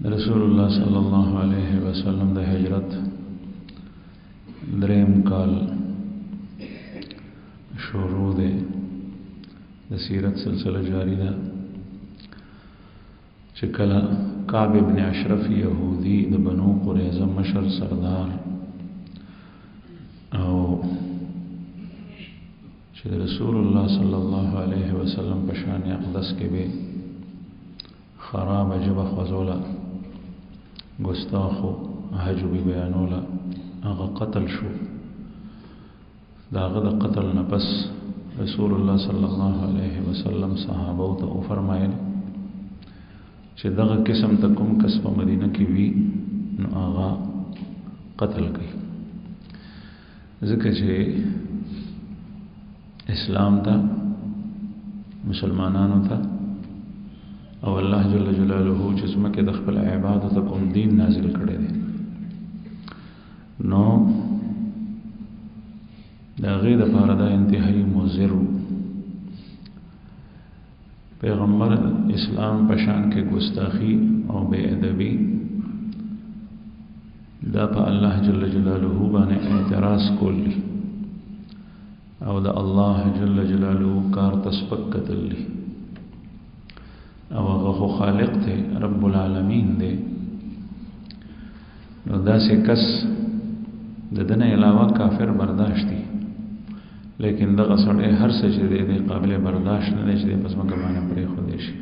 رسول الله صلی الله علیه وسلم د هجرت دریم کال شروع ده د سیرت سلسله جاری ده چې کله کعب ابن اشرف یهودی د بنو قریظه مشر سردار او چې رسول الله صلی الله علیه وسلم په شان اقدس کې به خراب جبه خوزولا گستاخو حجبی بیانولا هغه قتل شو داغه د قتل نه پس رسول الله صلی الله علیه وسلم صحابه ته فرمایل چې دغه قسم ته کوم کس په مدینه کې وی نو هغه قتل کړي ځکه چې اسلام ته مسلمانانو ته او الله جل جلاله چې زمکه د خپل عبادت کوم دین نازل کړی دی نو دا غیر د پاره دا انتهایی مضر پیغمبر اسلام پشان کې ګستاخی او بے ادبی دا په الله جل جلاله باندې اعتراض کولی او دا الله جل جلاله کار تسبق کتلی او هغه خالق ته رب العالمین دی نو داسې کس د دنه علاوه کافر برداشت دی لیکن دغه سړی هر څه چې دی قابل برداشت نه دی چې پس مګ باندې پرې خو دی شي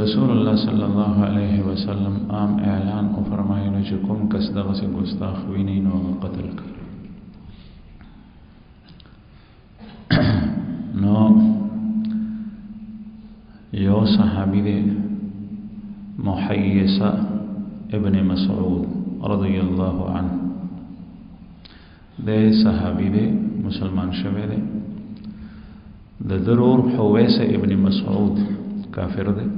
رسول الله صلی الله علیه وسلم عام اعلان او فرمایله چې کوم کس دغه څه ګستاخ ویني نو قتل کړي نو یو صحابی دی محیصه ابن مسعود رضی الله عنه دی صحابی دی مسلمان شوی دی د ضرور حویسه ابن مسعود کافر دی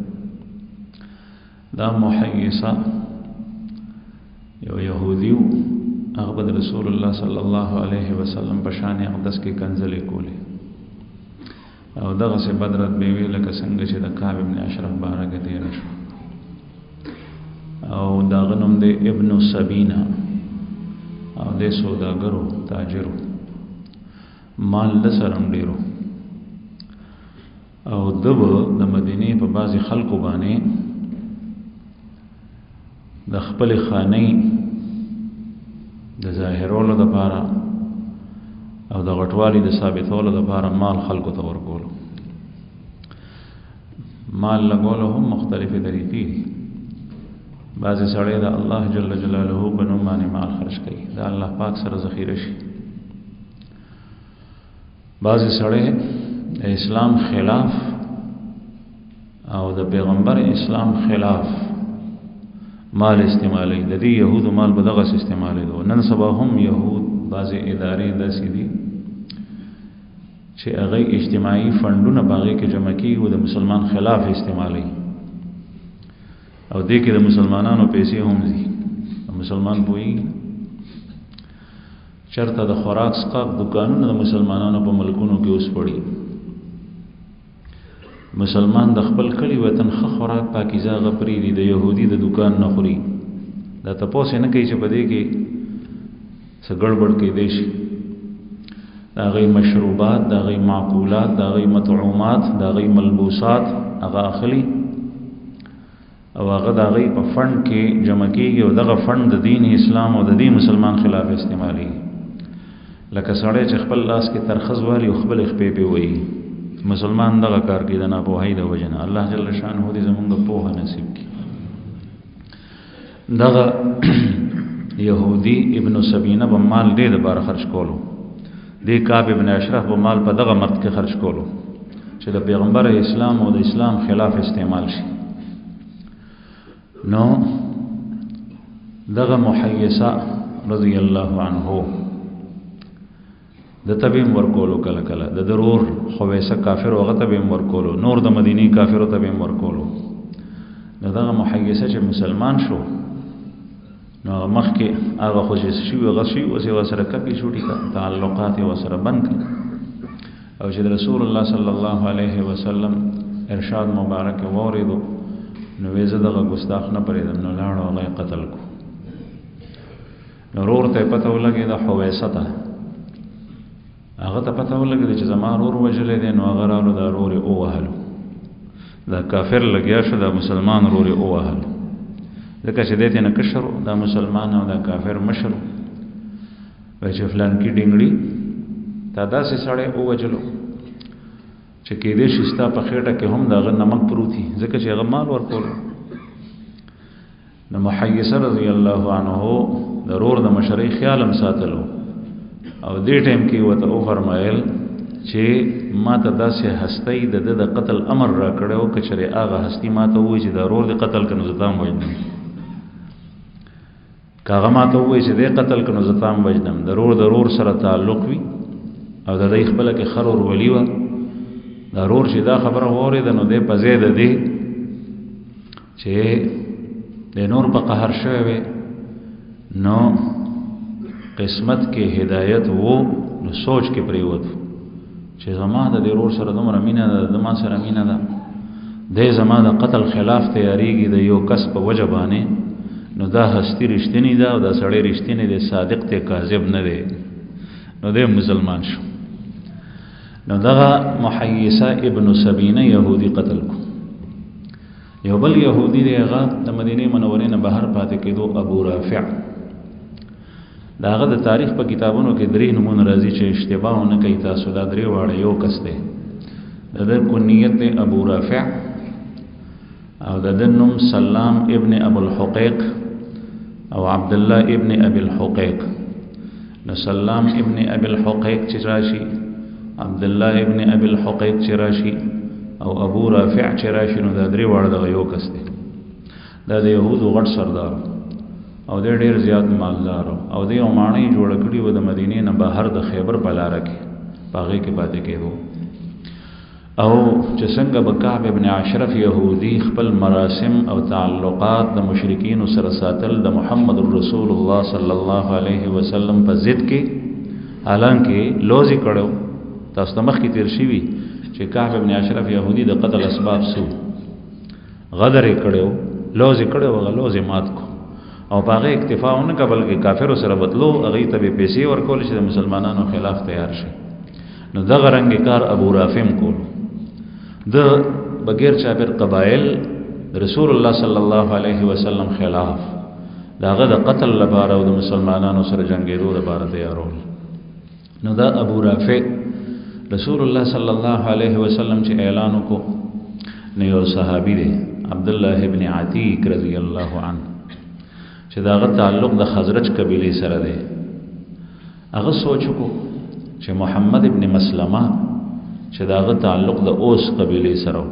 دا محیصه یو یهودیو هغه د رسول الله صلی الله علیه وسلم په شان اقدس کې کنځلې کولې او دغه سه بدرت به وی لکه څنګه چې د کعب ابن اشرف بارګه دی شو او دا غنوم د ابن سبینا او د سوداګرو تاجرو مال د سرم ډیرو او دغه د مدینه په بعضی خلکو باندې د خپل خانه د ظاهرولو د پاره او د غټوالي د ثابتولو د لپاره مال خلکو ته ورکول مال لګولو هم مختلفه طریقې دي بعضی سړی د الله جل جلاله په نوم باندې مال خرج کوي دا الله پاک سره ذخیره شي بعضی سړی د اسلام خلاف او د پیغمبر اسلام خلاف مال استعمالي د دې يهودو مال په دغه استعمالي دو نن سبا هم يهود بعضی ادارې داسې دي چې هغه اجتماعي فندونه باغې کې جمع کیږي او د مسلمان خلاف استعمالي او دې کې د مسلمانانو پیسې هم دي مسلمان بوئی چرته د خوراک سقاق دکانونه د مسلمانانو په ملکونو کې اوس پړي مسلمان د خپل کلی وطن خ خوراک پاکیزه غپري دي د يهودي د دکان نه خوري دا تاسو نه کوي چې په دې کې څه ګړبړ کې دي شي دا غي مشروبات دا غي معقولات دا غي مطعومات دا غي ملبوسات هغه اخلي او هغه دا غي په فند کې جمع کیږي او دغه فند د دین اسلام او د دین مسلمان خلاف استعمالي لکه سړی چې خپل لاس کې ترخص والی او خپل خپې په وایي مسلمان دغه کار کوي د ناپوهۍ د وجنه الله جل شانه دې زموږ د پوهه نصیب کړي دغه یهودی ابن سبینه په مال دې د بار خرج کولو دې کعب ابن اشرف په مال په دغه مرد کې خرج کولو چې د پیغمبر اسلام او د اسلام خلاف استعمال شي نو دغه محیصه رضی الله عنه د تبیم ورکولو کله کله د ضرور خویسه کافر وغه تبیم ورکولو نور د مدینی کافر تبیم ورکولو دغه محیصه چې مسلمان شو نو مخکې هغه خوشی شي غشي او سي وسره کپی شوټی تعلقات وسره بند او چې رسول الله صلی الله علیه وسلم ارشاد مبارک وریدو نو وې زه دغه ګستاخ نه پرېږدم، نو لاړ او هغه قتل کو. نو ورور ته پته ولګېده حویسه ته، هغه ته پته ولګېده چې زما ورور وژلی دی. نو هغه راغلو دا ورور یې ووهلو، دا کافر لګیا شو دا مسلمان ورور یې ووهلو، ځکه چې دی ترې نه کشر و، دا مسلمان او دا کافر مشر و. وایي چې فلانکي ډینګړي تا داسې سړی ووجلو چې کېدای شي ستا په خېټه کې هم د هغه نمک پروت وي، ځکه چې هغه مال ورکولو. نو محیصه رضی الله عنه د ورور د مشرۍ خیال هم ساتلو، او دې ټایم کې ورته وفرمایل چې ما ته داسې هستی د ده د قتل امر را کړی و، که چېرې هغه هستي ما ته ووایي چې دا ورور دې قتل کړه نو زه تا هم وژنم، که هغه ما ته ووایي چې دی قتل کړه نو زه تا هم وژنم. د ورور سره تعلق وي او د دی خپله کې خر ورولي وه، دا ورور چې دا خبره واورېده نو دی په ځای د دې چې د نور په قهر شوی وی، نو قسمت کې هدایت وو، نو سوچ کې پریوت چې زما د دې ورور سره دومره مینه ده، د ما سره مینه ده، دی زما د قتل خلاف تیاریږي د یو کس په وجه باندې، نو دا هستی رښتینی ده او دا سړی رښتینی دی، صادق دی، کاذب نه دی. نو دی مسلمان شو. نو دغه محیصه ابن سبینه یهودی قتل کو. یو بل یهودی دی، هغه د مدینه منورې نه بهر پاتې کېدو، ابو رافع. د هغه د تاریخ په کتابونو کې درې نومونه راځي چې اشتباه نه کوي تاسو، دا درې واړه یو کس دی. د ده کنیت دی ابو رافع، او د ده نوم سلام ابن ابو الحقیق او عبدالله ابن ابي الحقیق. نو سلام ابن ابي الحقیق چې راشي، عبدالله ابن ابي الحقیق چې راشي، او ابو رافع چې راشي، نو دا درې واړه دغه یو کس دی. دا د یهودو غټ سردار او دی ډېر زیات مالدار، او دی یو ماڼۍ جوړه کړې وه د مدینې نه بهر د خیبر په لاره کې، په هغې کې پاتې کېدو. او چې څنګه به کعب ابن اشرف یهودي خپل مراسم او تعلقات د مشرکینو سره ساتل د محمد رسول الله صلی الله علیه وسلم په ضد کې، حالانکه لوزي کړو. تاسو ته مخکې تیر شوي چې کعب ابن اشرف یهودي د قتل اسباب سو، غدر یې کړو، لوزي کړو، هغه لوزي مات کو، او په هغې اکتفا ونه کړه بلکې کافرو سره بدلو، هغې ته به پیسې ورکول چې د مسلمانانو خلاف تیار شي. نو دغه رنګ کار ابو رافع کول، د بغیر چابر قبایل رسول الله صلی الله علیه وسلم خلاف داغه د قتل لپاره او د مسلمانانو سره جنگیدو لپاره تیارول. نو دا ابو رافع رسول الله صلی الله علیه وسلم چې اعلان وکړو، نو یو صحابي دی عبد الله ابن عتیق رضی الله عنه چې داغه تعلق د خزرج قبیله سره دی. هغه سوچ وکړو چې محمد ابن مسلمه چې داغه تعلق د اوس قبیله سره،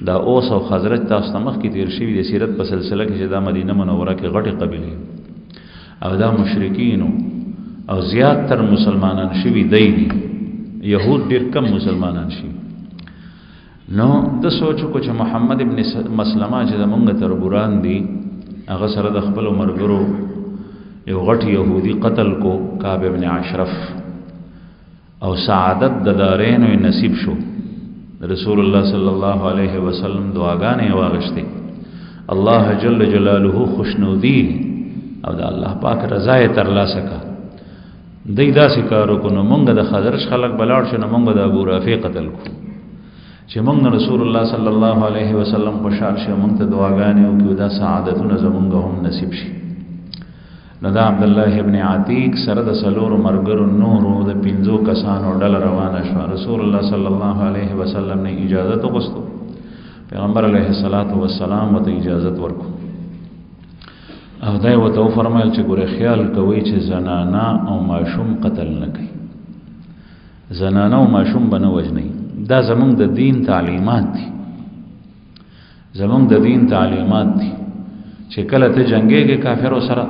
دا اوس او خزرج تاسو ته مخکې تیر شوي د سیرت په سلسله کې چې دا مدینه منوره کې غټې قبیلې او دا مشرکینو او زیات تر مسلمانان شوي دی، یهود ډېر کم مسلمانان شوي. نو د سوچ وکړو چې محمد ابن مسلمه چې زمونږ تربوران دي، هغه سره د خپلو ملګرو یو غټ یهودي قتل کو، کعب ابن اشرف، او سعادت د دارینو نصیب شو. رسول الله صلی الله علیه وسلم دعاګانې واغشتې، الله جل جلاله خوشنودي او د الله پاک رضا یې ترلاسه کړه. دی داسې کار وکړو، نو مونږ د خزرج خلک بلاړ شو، نو مونږ د ابو رافع قتل کو چې مونږ رسول الله صلی الله علیه وسلم خوشحال شي، مونږ ته دعاګانې وکړو، دا سعادتونه زمونږ هم نصیب شي. نو دا عبدالله ابن عتیق سره د څلورو ملګرو نورو د 5 کسانو ډله روانه شوه. رسول الله صلی الله علیه وسلم نه اجازت وغوښتو، پیغمبر علیه الصلاۃ والسلام ورته اجازت ورکړو، او دا یې ورته وفرمایل چې ګوره خیال کوئ چې زنانه او ماشوم قتل نه کوي، زنانه او ماشوم به نه وژنئ. دا زمونږ د دین تعلیمات دي، زمونږ د دین تعلیمات دي چې کله ته جنګېږې کافرو سره،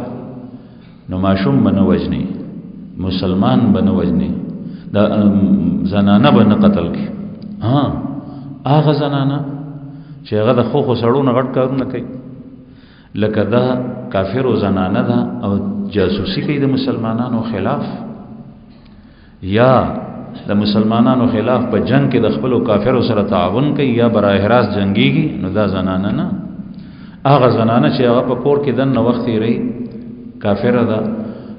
نو ماشوم به نه وژنې، مسلمان به نه وژنې، دا زنانه به نه قتل کړي. هغه زنانه چې هغه د خوخو سړو نه غټ کارونه کوي، لکه دا کافرو زنانه ده او جاسوسي کوي د مسلمانانو خلاف، یا د مسلمانانو خلاف په جنگ کې د خپلو کافرو سره تعاون کوي، یا براه راست جنگيږي، نو دا زنانه نه، هغه زنانه چې هغه په کور کې دننه وخت تیری کافره ده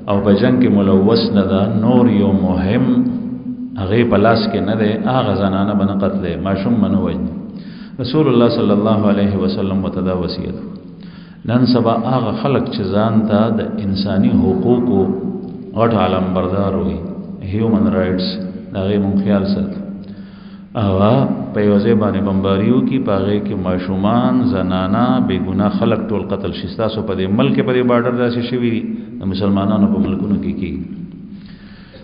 او په جنگ کې ملوث نه ده، نور یو مهم هغه په لاس کې نه ده، هغه زنانه بنه قتل ماشوم منو وجني. رسول الله صلی الله علیه وسلم متدا وصیت. نن سبا هغه خلق چې ځان ته د انساني حقوقو غټ عالم بردار وي، هیومن رائټس، دغه مون خیال ساتو. هغه په یو ځای باندې بمباریو کې پاغه کې ماشومان، زنانا، بے ګناه خلق ټول قتل شي. تاسو په دې ملک په دې بارډر داسې شوی دي د مسلمانانو په ملکونو کې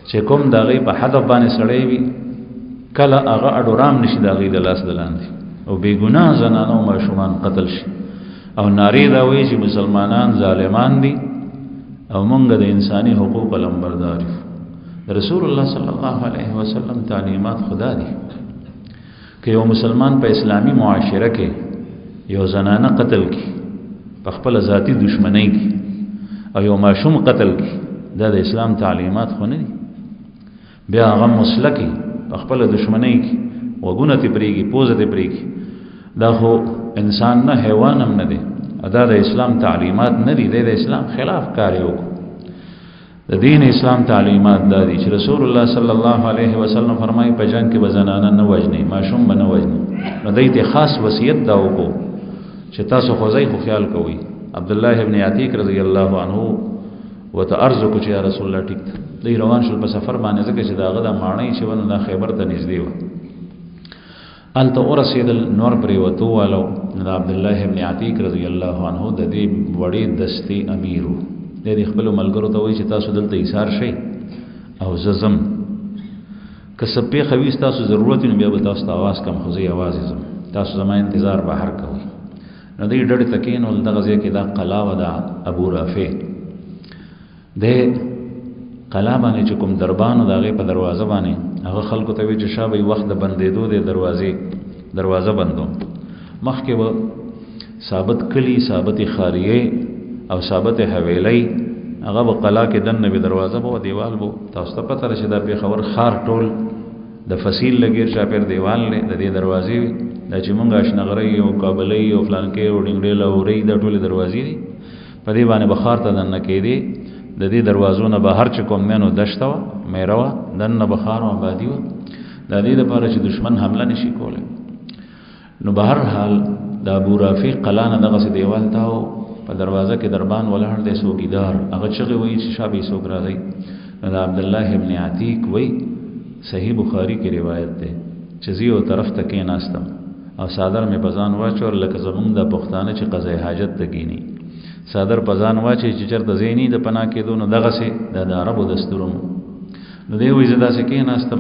چې کوم دغه په هدف باندې سړی وي کله هغه اډورام نشي دغه د لاس دلاندې او بے ګناه زنانا او ماشومان قتل شي او ناری دا وایي چې مسلمانان ظالمان دي او مونږ د انساني حقوق لمبردار یو. رسول الله صلی الله علیه وسلم تعلیمات خدا دي که یو مسلمان په اسلامی معاشره کې یو زنانه قتل کی په خپل ذاتی دشمنی کی او یو ماشوم قتل کی، دا د اسلام تعلیمات خو نه دي. بیا هغه مسلکی په خپل دشمنی کی وګونه تی پریږي، پوزه تی پریږي، دا خو انسان نه حیوان هم نه دی. دا د اسلام تعلیمات نه دي، د اسلام خلاف کار یو. د دین اسلام تعلیمات دا دي چې رسول الله صلی الله علیه وسلم فرمایي په جنگ کې بزنانه نه وجني، ماشوم به نه وجني. نو دایته خاص وصیت دا وکړو چې تاسو خو ځای خو خیال کوئ. عبد الله ابن عتیق رضی الله عنه وته ارزو کو چې یا رسول الله ټیک دی روان شول په سفر باندې، ځکه چې داغه د ماڼۍ چې ونه د خیبر ته نږدې و. انت ورسېدل نور پرې وته والو. د عبد الله ابن عتیق رضی الله عنه د دې وړې دستې امیرو د خپل ملګرو ته وایي چې تاسو دلته ایثار شئ او ززم که سپې خوي تاسو ضرورت نه بیا به تاسو ته आवाज کم خو زه आवाज زم، تاسو زما انتظار بهر کوئ. نو دې ډډ تکین ول دغه ځای کې دا قلا و دا ابو رافع د قلا باندې چې کوم دربان او دغه په دروازه باندې هغه خلکو ته وی چې شابه وخت د بندېدو د دروازه بندو. مخکې و ثابت کلی، ثابت خاریه او ثابت حویلی، هغه په قلا کې دنه به دروازه بو دیوال بو. تاسو ته پته راشي دا پیښور خار ټول د فصیل لګیر شاپیر دیوال نه د دې دروازې دا چې مونږ آشنغري او کابلې او فلانکې او ډنګړې لوري د ټول دروازې دي په دې باندې بخار ته دنه کې دي. د دې دروازو نه بهر چې کوم مینو دشته و میروا دنه بخار او آبادی و د دې لپاره چې دشمن حمله نشي کوله. نو بهر حال د ابو رافع قلا نه دغه دیوال تاو په دروازه کې دربان ولاړ دی څوکیدار، هغه چغې وایي چې شابه څوک راځي. د عبد الله ابن عتیق وایي صحیح بخاری کې روایت ده چې زه یو طرف ته کېناستم او صادر مې پزان واچو لکه زمونږ د پښتانه چې قضای حاجت ته کېني صادر پزان واچي چې چرته زینی د پناه کېدو نو دغه سي د عربو دستورم. نو دی وایي زه داسې کېناستم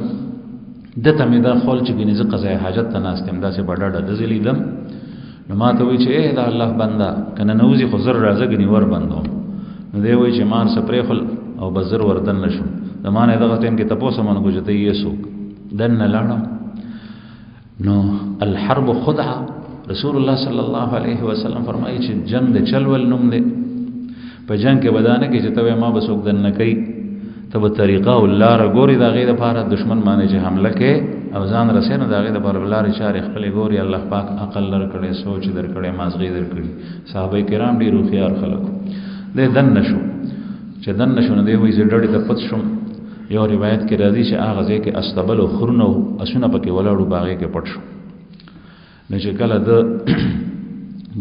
دته مې دا خول چې ګینې زه قضای حاجت ته ناستم داسې بډاډه د زلیدم. نو ما ته وی چې اے دا الله بندا کنه نوځي خو زر راځه غنی ور بندو. نو دی وی چې مان سپری خل او بزر وردن نشم. زمانه دغه ټیم کې تاسو مونږ ګوجته یې سوق دن لاړم. نو الحرب خدعه. رسول الله صلی الله علیه وسلم فرمایي چې جنگ د چلول نوم دی. په جنگ کې بدانه کې چې ته ما بسوک دن نه کوي ته به طریقه او لار ګوري د غیر لپاره دشمن باندې چې حمله کوي او ځان رسېنه د غیر لپاره لار اشاره خپل ګوري. الله پاک عقل لر کړي، سوچ در کړي، مازغې در کړي. صحابه کرام ډیر خيار خلک دې دن نشو چې دن نشو نه دی وې زړړې ته پد شم. یو روایت کې راځي چې هغه ځای کې استبل او خرنو اسونه پکې ولاړو باغې کې پټ شو. نو چې کله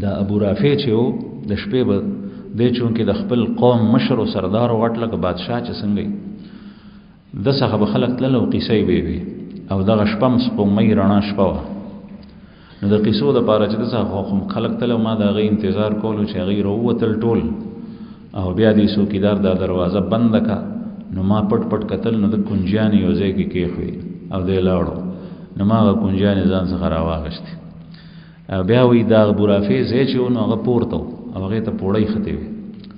د ابو رافع چې و د شپې به د چون کې د خپل قوم مشر او سردار او غټ لکه بادشاه چې څنګه د څخه به خلک تلل او قصې به وي او دغه شپه سپوږمۍ رڼا شپه وه. نو د قصو د پاره چې د څخه خلک تل ما د هغې انتظار کولو چې هغې راووتل ټول او بیا دې څوکیدار دا دروازه بنده که. نو ما پټ پټ کتل نو د کنجیانې یو ځای کې کېښوې او دی لاړو. نو ما هغه کنجیانې ځان څخه راواغېستې او بیا وایي دا ابو رافع ځای چې و نو هغه پورته و او هغې ته پوړۍ ختې وې.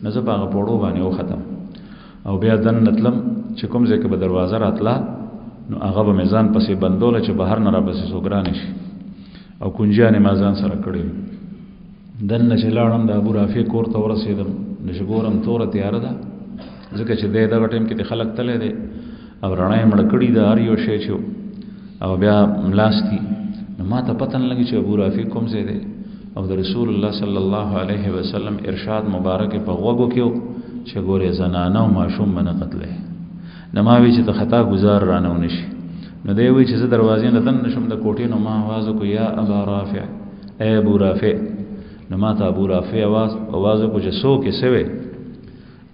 نو زه په هغه پوړو باندې وختم او بیا دننه تلم چې کوم ځای کې به دروازه راتله نو هغه به مې ځان پسې بندوله چې بهر نه را پسې څوک رانه شي او کنجیانې ما ځان سره کړې وې. دننه چې لاړم د ابو رافع کور ته ورسېدم نو چې ګورم توره تیاره ده ځکه چې دی دغه ټایم کې د خلک تللی دی او رڼا یې مړه کړي ده هر یو شی چې او بیا ملاستي. نو ما ته پته نه لګي چې ابو رافع کوم ځای دی او د رسول الله صلی الله علیه وسلم ارشاد مبارک په غوږو کې چې ګوره زنانه او ماشوم باندې قتلې نه ما وی چې ته خطا گزار رانه ونشي نو دی وی چې زه دروازې نه دن نشم د کوټې نو ما आवाज کو یا ابا رافع اے ابو رافع نو ما ته ابو رافع आवाज کو چې سو کې سوي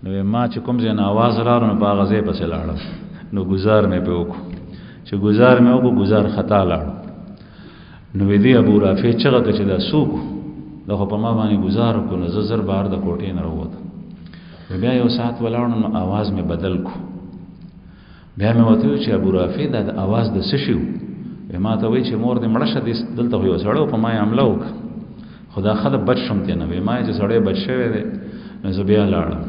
نو ما چې کوم ځای نه आवाज راغله نو په هغه ځای پسې لاړم نو گزار مې په وکړو چې گزار مې وکړو گزار خطا لاړ نو دی ابو رافع چغه چې دا سوق دا خو په ما باندې گزار کو نو زر بار د کوټې نه وروته بیا یو ساعت ولاړم نو आवाज مې بدل کو بیا مې وته چې ابو رافع دا د आवाज د سشیو ما ته وی چې مور دې مړه شه دلته یو سړی په ما حمله وک خدا خدای بچ شم ته نه وی ما چې سړی بچ شوی دی نو زه بیا لاړم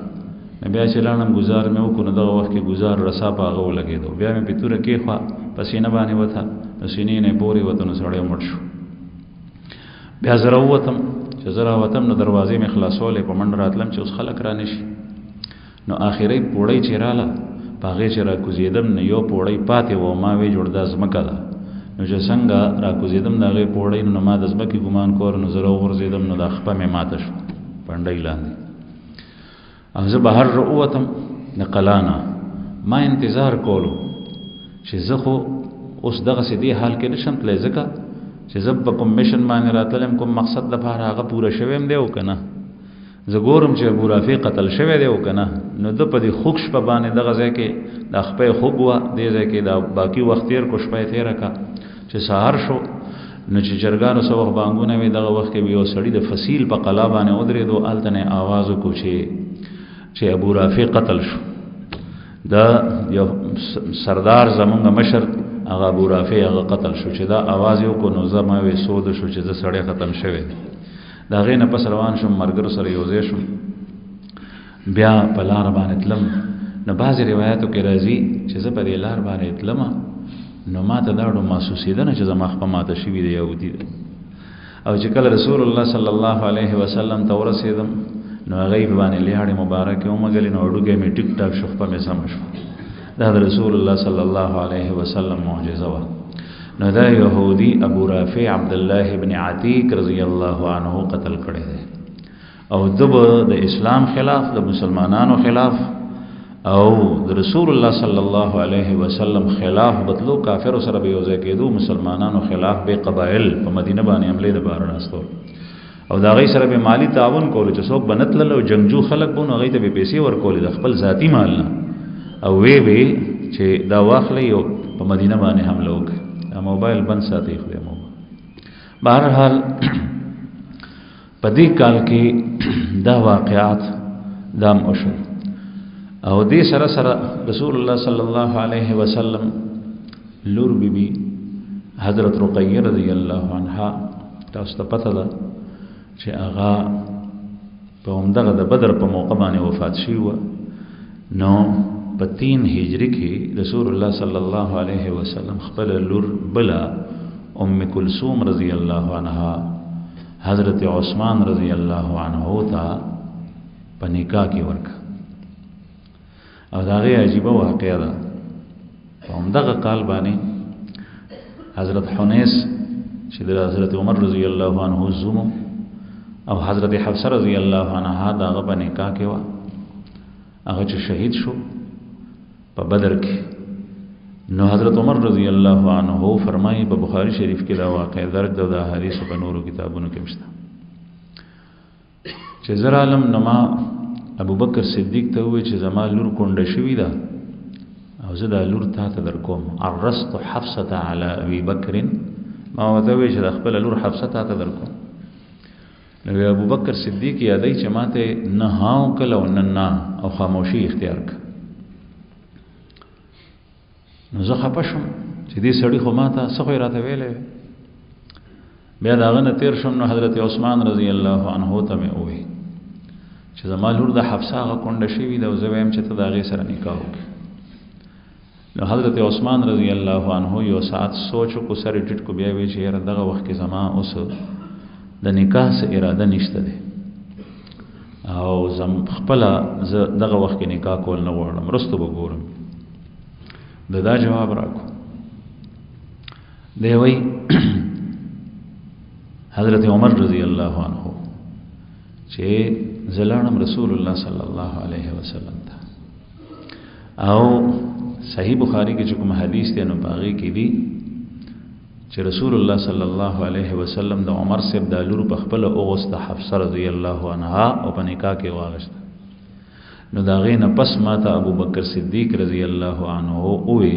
بیا چې لاړم گزار مې وکړو نو دغه وخت کې گزار رسا په هغه ولګېدو بیا مې په توره کېښوه په سینه باندې وته نو سینې نه پورې وته نو سړی مړ شو بیا زه راووتم چې زه راوتم نو دروازې مې خلاصولې په منډه راتلم چې اوس خلک را نشي نو آخري پوړۍ چې راله په هغې چې را کوزېدم نو یو پوړۍ پاتې و ما وی جوړ دا ځمکه ده نو چې څنګه را کوزېدم د هغې پوړۍ نو ما د ځمکې ګمان کور نو زه راوغورځېدم نو دا خپه مې ماته شوه پنډۍ لاندې او زه بهر راووتم د قلانه ما انتظار کولو چې زه خو اوس دغسې دې حال کې نشم تللی ځکه چې زه په کوم میشن باندې راتلم کوم مقصد لپاره هغه پوره شوی یم دی او که نه زه ګورم چې ابو رافع قتل شوی دی او که نه نو ده په دې خوږ شپه باندې دغه ځای کې دا خپه خوږ وه دې ځای کې دا باقي وخت تېر کو شپه یې تېره کړه چې سهار شو نو چې چرګانو څه وخت بانګونه وي دغه وخت کې یو سړي د فصیل په قلا باندې ودرېدو هلته نه یې آواز وکړو چې ابو رافع قتل شو دا یو سردار زمونږ مشر هغه ابو رافع هغه قتل شو چې دا आवाज یو کو نو زما وې سود شو چې زه سړی ختم شوی دا غې نه پس روان شم مرګر سره یو ځای شم بیا په لار باندې تلم نو بعضې روایتو کې راځي چې زه په دې لار باندې تلم نو ما ته دا ډو محسوسېده نه چې زما خپه ماته شوي دی یهودي دی او چې کله رسول الله صلی الله علیه وسلم ته ورسېدم نو هغې باندې لیاړې مبارکې ومږلې نو هډوکی مې ټیک ټاک شو خپه مې سمه شوه دا د رسول الله صلی الله علیه وسلم معجزه وه نو دا یهودي ابو رافع عبدالله ابن عتیق رضی الله عنه قتل کړی دی او دبه د اسلام خلاف د مسلمانانو خلاف او د رسول الله صلی الله علیه وسلم خلاف بدلو کافر سره به یو ځای کېدو مسلمانانو خلاف به قبایل په مدینه باندې حمله د بار راستو او دا غي سره به مالی تعاون کول چې څوک بنتل او جنگجو خلک بونه غي ته به پیسې ورکول د خپل ذاتی مال نه او وی به چې دا واخلې او په مدینه باندې حمله وکړي موبایل بند ساتي خو مو بهرحال په دې کال کې دا واقعات دام وشو او دې سره سره رسول الله صلی الله علیه وسلم لور بیبي حضرت رقیه رضی الله عنها تاسو ته پته ده چې هغه په همدغه د بدر په موقع باندې وفات شوی و نو په 3 هجری کې رسول الله صلی الله علیه وسلم خپل لور بلا ام کلثوم رضی الله عنها حضرت عثمان رضی الله عنه ته په نکاح کې ورک او دا غي عجیب واقعه ده په همدغه کال باندې حضرت حنیس چې د حضرت عمر رضی الله عنه زوم او حضرت حفصه رضی الله عنها داغه په نکاح کې و هغه چې شهید شو په بدر کې نو حضرت عمر رضی الله عنه فرمایي په بخاری شریف کې دا واقعه درج ده د حدیث په نورو کتابونو کې مشته چې زر عالم نما ابو بکر صدیق ته وی چې زما لور کونډه شوې ده او زه دا لور تا ته در کوم عرست حفصه علی ابي بکر ما وته وی چې خپل لور حفصه تا ته در کوم نو ابو بکر صدیق یادای چې ماته نه هاو کله وننا او خاموشي اختیار ک نو زه خپه شم چې دې سړی خو ماته څه خو راته ویلې بیا داغه نه تیر شم نو حضرت عثمان رضی الله عنه ته مې وې چې زما لور د حفصه غ کونډه شوې ده او زه وایم چې ته داغه سره نکاح وکړې نو حضرت عثمان رضی الله عنه یو ساعت سوچ کو سره ټټ کو بیا وی چې یاره دغه وخت کې زما اوس د نکاح سره اراده نشته ده او زم خپل دغه وخت کې نکاح کول نه غواړم رستو وګورم دا جواب راکو دی وی حضرت عمر رضی الله عنه چې زلانم رسول الله صلی الله علیه وسلم ته او صحیح بخاری کې کوم حدیث دی نو باغی کې دی چې رسول الله صلی الله علیه وسلم د عمر صاحب د لور په خپل اوغست حفصه رضی الله عنها او په نکاح کې واغشت نو دا غینه پس ماته ابو بکر صدیق رضی الله عنه وې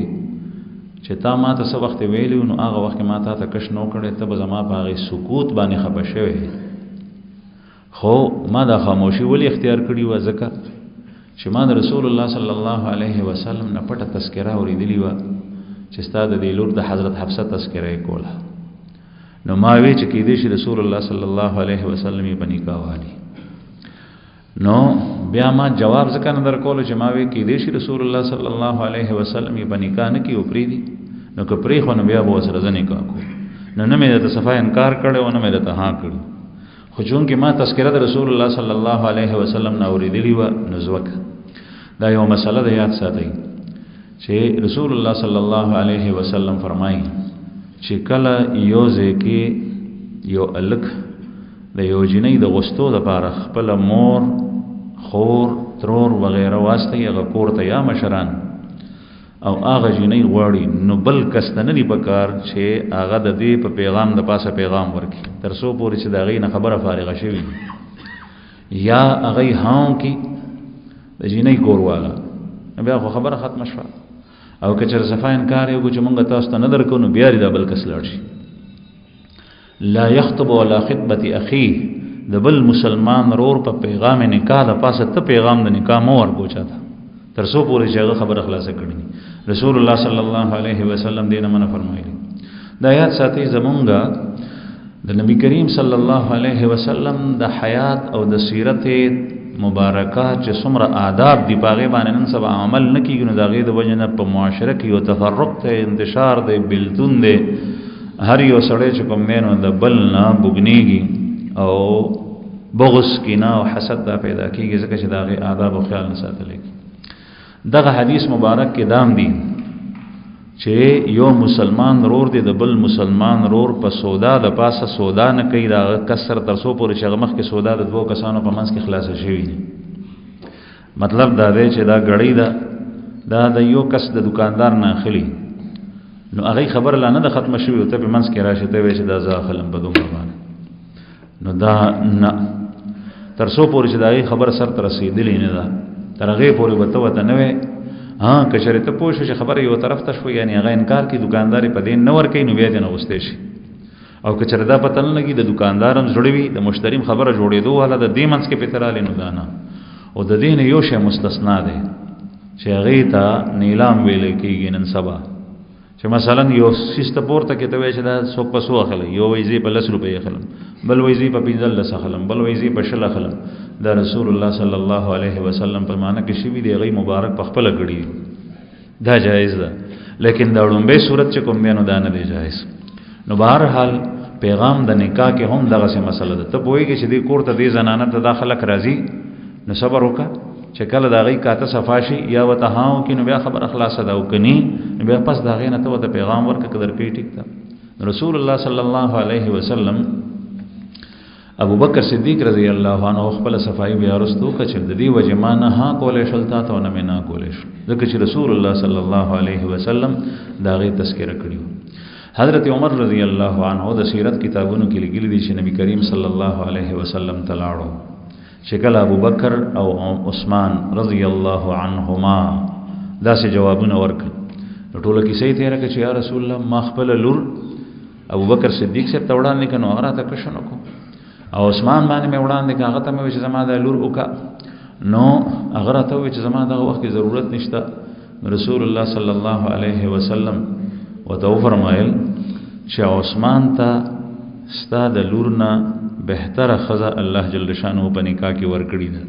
چې تا ماته څه وخت ویلو نو هغه وخت ماته ته کښ نو کړې ته زما باغې سکوت باندې خبر شوی خو ما دا خاموشي ولی اختیار کړی و ځکه چې ما د رسول الله صلی الله علیه وسلم نه پټه تذکره اوریدلی و چې ستاسو د لور د حضرت حفصه تذکره کوله نو ما وی چې کې دې شي رسول الله صلی الله علیه وسلم یې بنی کا والی نو بیا ما جواب ځکه نه درکول چې ما وی کې دې شي رسول الله صلی الله علیه وسلم یې بنی کا نه کی او پری دي نو که پری خو نو بیا به سره ځنې کا کو نو مې د صفای انکار کړو نو مې د ها کړو خو چون کې ما تذکره د رسول الله صلی الله علیه وسلم نه اوریدلی و نزوک دا یو مسله ده یاد ساتئ چې رسول الله صلی الله علیه وسلم فرمایي چې کله یو ځکه یو الک د یو جنې د غستو د لپاره خپل مور خور ترور وغیرہ واسطه یې کور ته یا مشران او هغه جنې غواړي نو بل کس نه دی پکار چې هغه د دې په پیغام د پاسه پیغام ورکړي تر څو پورې چې دا غي نه خبره فارغه شوي یا هغه هاون کې د جنې کور والا بیا خو خبره ختم شوه او که چېر صفا انکار یو چې مونږ تاسو ته نه درکو نو بیا دا بل کس لاړ شي لا يخطب ولا خطبه اخيه د بل مسلمان رور په پیغام نکاح د پاسه ته پیغام د نکاح مو ورکو چاته تر څو پورې چې هغه خبره خلاصه کړي رسول الله صلی الله علیه وسلم دې نه منع فرمایلی دا یاد ساتي زمونږه د نبی کریم صلی الله علیه وسلم د حیات او د سیرت مبارکات چې څومره آداب دی پاغه باندې نن سبا عمل نه کیږي نو دا غي د وجنه په معاشره کې یو تفرق ته انتشار دی بلتون دی هر یو سړی چې کوم نو د بل نه بوګنیږي او بغض کینا او حسد دا پیدا کیږي ځکه چې دا غي آداب او خیال نه ساتل کیږي دغه حدیث مبارک کې دام دی چې یو مسلمان رور دی د بل مسلمان رور په سودا د پاسه سودا نه کوي دا کسر تر سو پورې چې مخ کې سودا د دوه کسانو په منځ کې خلاص شي مطلب دا دی چې دا غړی دا د یو کس د دکاندار نه اخلي نو هغه خبر لا نه د ختم شوی او ته په منځ کې راشه ته وې چې دا ځاخلم په دوه باندې نو دا نه تر سو پورې چې دا خبر سر تر رسیدلی نه ده تر هغه پورې وته نه وې کچره ته پوه شو چې خبره یو طرف ته شو یعنی هغه انکار کوي دکانداري په دین نه ور کوي نو بیا دې نه غوستې شي او کچره دا پته نه لګي د دکاندارم زړوي د مشتریم خبره جوړېدو والا د دې منځ کې پتراله نو دانا او د دین یو شی مستثنا ده چې هغه ته نیلام ویل کېږي نن سبا چې مثلا یو سیسته پورته کې ته وای چې دا سو پسو اخلي یو وایي په 10 روپۍ اخلم بل وایي په 15 اخلم بل وایي په 10 اخلم دا رسول الله صلی الله علیه وسلم په معنا کې شی وی دی غي مبارک په خپل غړي دا جایز ده لیکن دا لومبه صورت چې کوم بیان دا نه دی جایز نو بهر حال پیغام د نکاح کې هم دغه څه مسله ده ته پوهیږي چې دې کور ته دې زنانه ته داخله راځي نو صبر وکړه چې کله دا غي کاته صفاشي یا وته هاو کې نو بیا خبر اخلاص ده او کني بیا پس دا غي نه ته د پیغام ورکړه قدر کې ټیک ده رسول الله صلی الله علیه وسلم ابو بکر صدیق رضی الله عنه خپل صفای بیا رستو کچر د دې وجمانه ها کولې شلتا ته نه مینا کولې شو ځکه چې رسول الله صلی الله علیه وسلم دا غي تذکرہ کړیو حضرت عمر رضی الله عنه د سیرت کتابونو کې لګیلي دي چې نبی کریم صلی الله علیه وسلم تلاړو شکل ابو بکر او عثمان رضی الله عنهما دا سه جوابونه ورکړ ټوله کې صحیح تیر کې چې یا رسول الله ما خپل لور ابو بکر صدیق سے توړان نه کنو هغه ته کښنو کو او عثمان باندې مې وړاندې هغه ته مې چې زما د لور وکا نو هغه ته چې زما د وخت ضرورت نشته رسول الله صلی الله علیه وسلم وتو فرمایل چې عثمان ته ستاد لورنا بهتره خزه الله جل شانه په نکاح کې ورکړي ده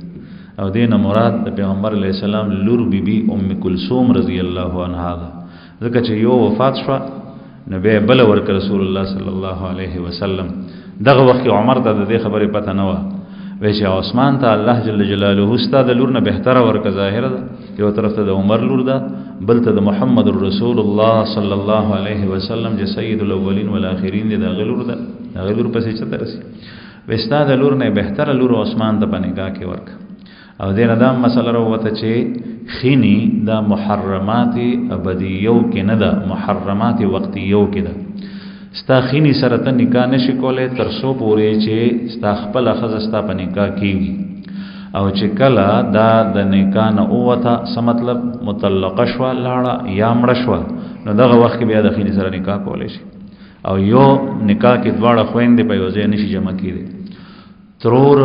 او دینه مراد د پیغمبر علیه السلام لور بیبي ام کلثوم رضی الله عنها ده ځکه چې یو وفات شو نو به بل ورک رسول الله صلی الله علیه وسلم دغه وخت عمر ته د خبرې پته نه و وای چې عثمان ته الله جل جلاله استاد لور نه بهتره ورک ظاهر ده یو طرف ته د عمر لور ده بل ته د محمد رسول الله صلی الله علیه وسلم چې سید الاولین والآخرین ده غلور ده هغه لور پسې چته رسی وستا د لور نه بهتره لور عثمان ته په نکاح کې ورک او دینه دا مسله راوته چې خینی دا محرمات ابدیو کې نه ده محرمات وقتیو کې ده ستا خینی سره ته نکاح نشي کولای تر څو پورې چې ستا خپل خزه ستا په نکاح کیږي او چې کله دا د نکاح نه اوته څه مطلب مطلقه شوه لاړه یا مړه شوه نو دغه وخت کې بیا د خینی سره نکاح کولی شي او یو نکاح کې دواړه خویندې په یو ځای نشي جمع کېدی ترور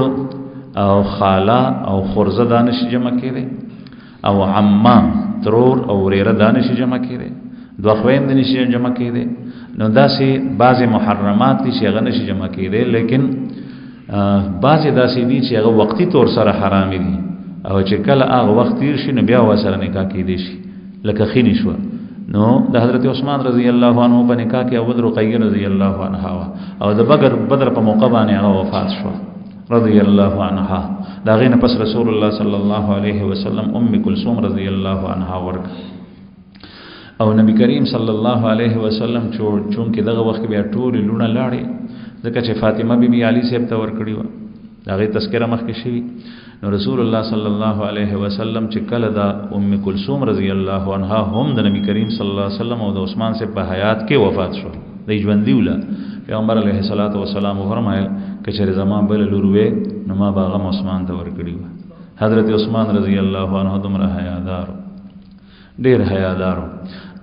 او خاله او خورزه دا نشي جمع کېدی او عمه ترور او وريره دا نشي جمع کېدی دوه خویندې نشي جمع کېدی نو داسې بعضې محرمات دي چې هغه نشي جمع کېدی لیکن بعضې داسې دي چې هغه وقتي طور سره حرام دي او چې کله هغه وخت تیر شي نو بیا ورسره نکاح کېدی شي لکه خینی شوه نو د حضرت عثمان رضی الله عنه په نکاح کې اول رقیه رضی الله عنها او د بدر په موقع باندې هغه وفات شو رضی الله عنها دا غینه پس رسول الله صلی الله علیه وسلم ام کلثوم رضی الله عنها ورک او نبی کریم صلی الله علیه وسلم چون کې دغه وخت بیا ټول لونه لاړې ځکه چې فاطمه بیبي علی صاحب ته ورکړی و دا غي تذکرہ مخکې شوی نو رسول الله صلی الله علیه وسلم چې کله دا ام کلثوم رضی الله عنها هم د نبی کریم صلی الله علیه وسلم او د عثمان صاحب په حیات کې وفات شو د ژوند دیوله پیغمبر علیه الصلاۃ والسلام فرمایل کچره زمان بل لور وې نو ما باغه عثمان ته ورکړی و حضرت عثمان رضی الله عنه دمره حیادار ډیر حیادار